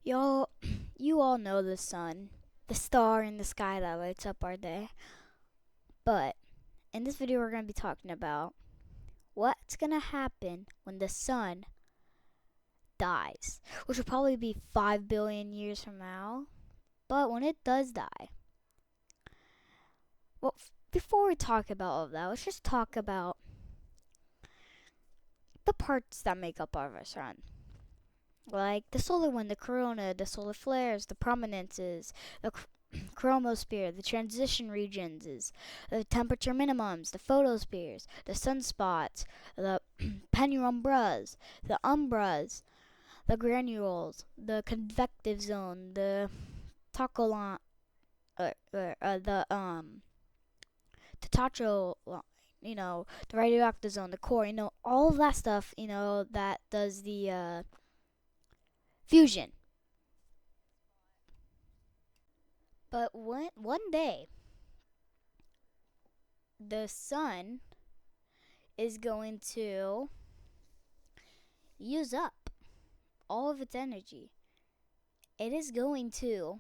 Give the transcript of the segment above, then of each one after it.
Y'all, you all know the sun, the star in the sky that lights up our day. But in this video, we're going to be talking about what's going to happen when the sun dies, which will probably be 5 billion years from now. But when it does die, well, before we talk about all of that, let's just talk about the parts that make up our sun. Like the solar wind, the corona, the solar flares, the prominences, the chromosphere, the transition regions, the temperature minimums, the photospheres, the sunspots, the penumbras, the umbras, the granules, the convective zone, the tacholine, the tacho, the radioactive zone, the core, all of that stuff, that does the fusion. But one day, the sun is going to use up all of its energy. It is going to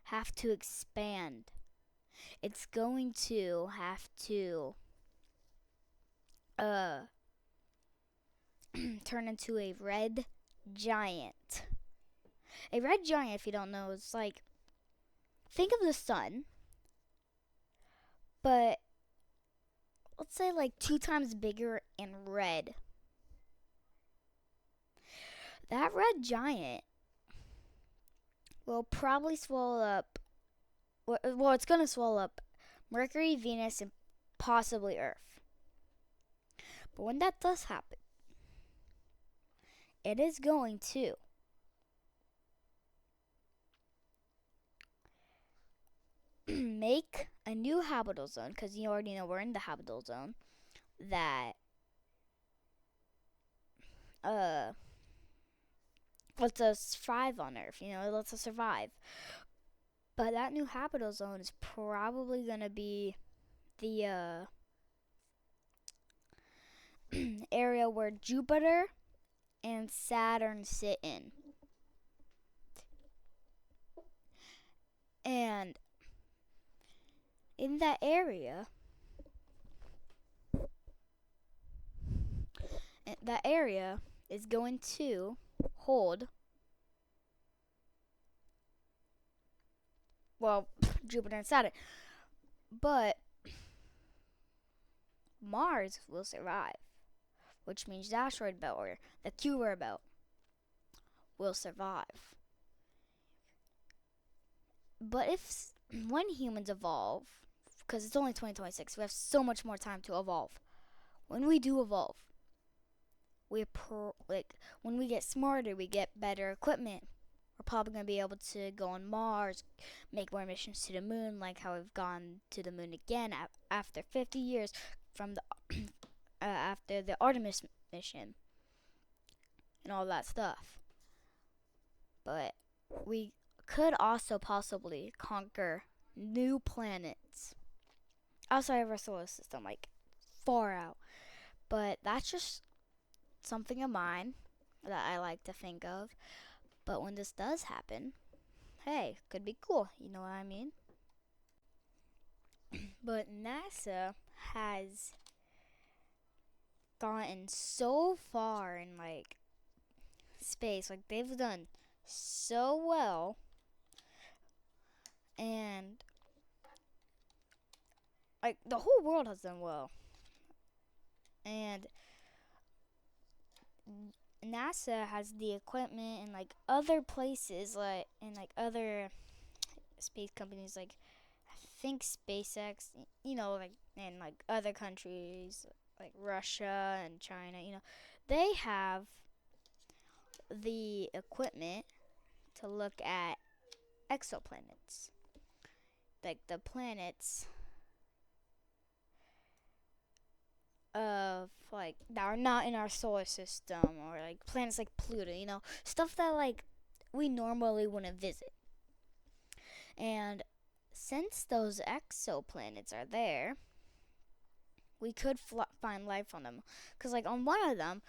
have to expand. It's going to have to turn into a red giant. A red giant, if you don't know, is like, think of the sun, but let's say like 2 times bigger and red. That red giant will probably swallow up, well, it's going to swallow up Mercury, Venus, and possibly Earth. But when that does happen, it is going to make a new habitable zone, because you already know we're in the habitable zone, that lets us thrive on Earth. It lets us survive. But that new habitable zone is probably gonna be the area where Jupiter and Saturn sit in. And in that area, is going to hold, well, Jupiter and Saturn. But Mars will survive, which means the asteroid belt or the Kuiper belt will survive. But when humans evolve, because it's only 2026, we have so much more time to evolve. When we do evolve, when we get smarter, we get better equipment. We're probably going to be able to go on Mars, make more missions to the moon, like how we've gone to the moon again after 50 years from the after the Artemis mission and all that stuff. But we could also possibly conquer new planets outside of our solar system, like far out. But that's just something of mine that I like to think of. But when this does happen, hey, could be cool. You know what I mean? But NASA has gotten so far in like space, like they've done so well, and like the whole world has done well, and NASA has the equipment and like other places, like and like other space companies, like I think SpaceX, like and like other countries like Russia and China, they have the equipment to look at exoplanets, like the planets of like that are not in our solar system, or like planets like Pluto, stuff that like we normally wouldn't visit. And since those exoplanets are there, we could find life on them. Cause like on one of them,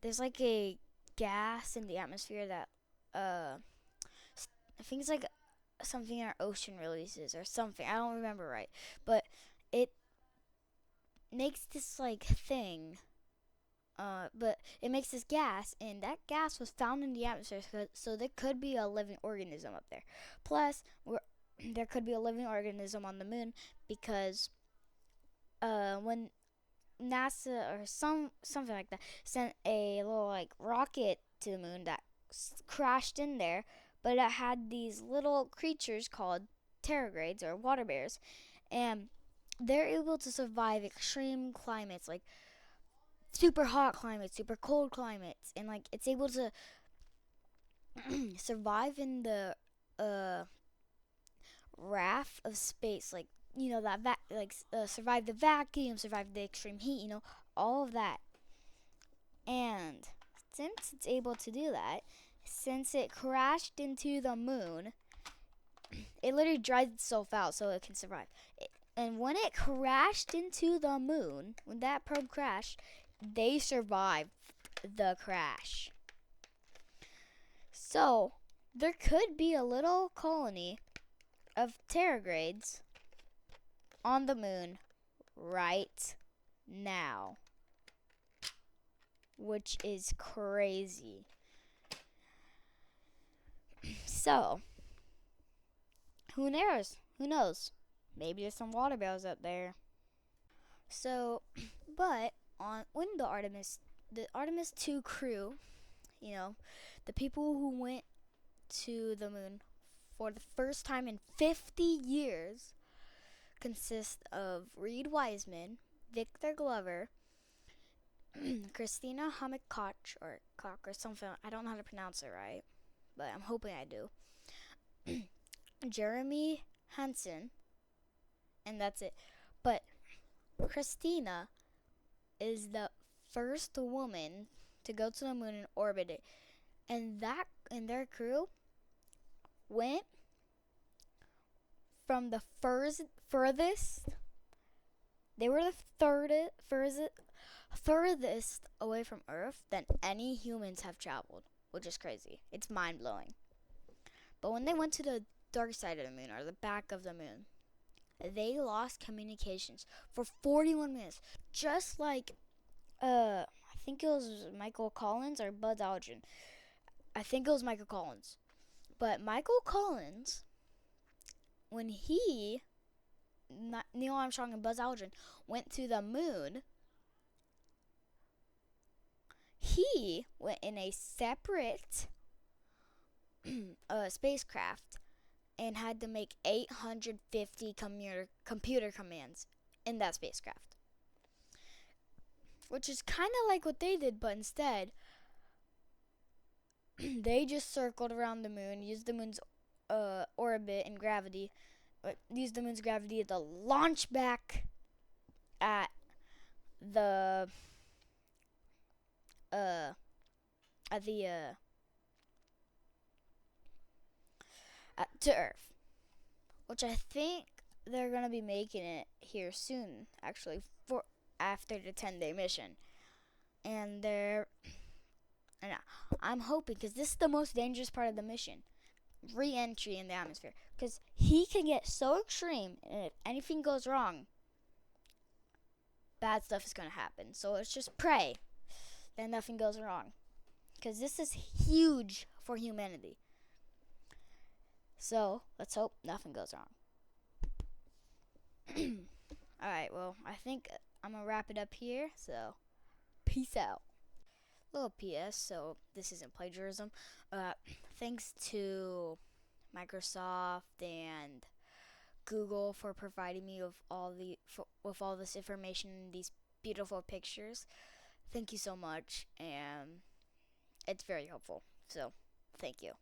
there's like a gas in the atmosphere that I think it's like something our ocean releases or something. I don't remember right, but it makes this like thing. But it makes this gas, and that gas was found in the atmosphere, so there could be a living organism up there. Plus, there could be a living organism on the moon because when NASA or something like that sent a little like rocket to the moon that crashed in there, but it had these little creatures called pterogids or water bears, and they're able to survive extreme climates like super hot climates, super cold climates, and like it's able to survive in the raft of space, like that survive the vacuum, survive the extreme heat, all of that. And since it's able to do that, since it crashed into the moon, it literally dries itself out so it can survive. And when it crashed into the moon, when that probe crashed, they survived the crash. So there could be a little colony of pterogids on the moon right now, which is crazy. So who knows? Who knows? Maybe there's some water bears up there. So, but when the Artemis 2 crew, the people who went to the moon for the first time in 50 years consist of Reed Wiseman, Victor Glover, Christina Hamid-Koch or something. I don't know how to pronounce it right, but I'm hoping I do. Jeremy Hansen, and that's it. But Christina is the first woman to go to the moon and orbit it, and their crew went from the furthest. They were the furthest away from Earth than any humans have traveled, which is crazy. It's mind blowing. But when they went to the dark side of the moon or the back of the moon, they lost communications for 41 minutes, just like I think it was Michael Collins or Buzz Aldrin. I think it was Michael Collins. But Michael Collins, when Neil Armstrong and Buzz Aldrin went to the moon, he went in a separate spacecraft and had to make 850 computer commands in that spacecraft. Which is kind of like what they did, but instead, they just circled around the moon, used the moon's orbit and gravity, used the moon's gravity to launch back at the to Earth, which I think they're gonna be making it here soon, actually, for after the 10-day mission, and I'm hoping, because this is the most dangerous part of the mission, re-entry in the atmosphere, because he can get so extreme, and if anything goes wrong, bad stuff is gonna happen. So let's just pray that nothing goes wrong, because this is huge for humanity. So let's hope nothing goes wrong. Alright, well, I think I'm gonna wrap it up here, so peace out. Little PS, so this isn't plagiarism. Thanks to Microsoft and Google for providing me with all this information and these beautiful pictures. Thank you so much, and it's very helpful. So, thank you.